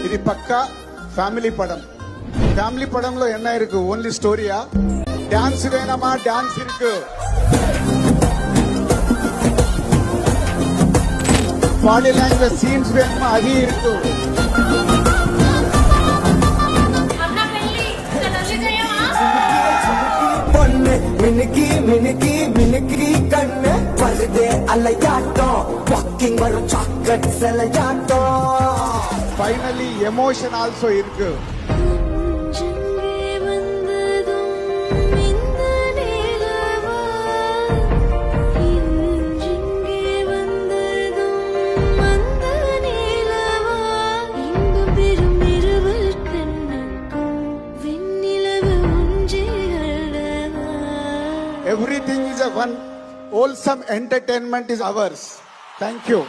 ఇది పక్కా family పடம். Family పడంలో என்ன இருக்கு? ఓన్లీ ஸ்டோரியா? டான்ஸ் வேணுமா? டான்ஸ் இருக்கு. பாடி லாங்குவேஜ் சீன்ஸ் வேணுமா? அது இருக்கு. பொண்ணு மினுக்கி மினுக்கி மினுக்கி கண்ணு வருதே அலையாட்டம் வாக்கிங் வரும் சாக்லேட் செலையாட்டம். ஃபைனலி எமோஷன் ஆல்சோ இருக்கு. Everything is a one wholesome entertainment is ours. Thank you.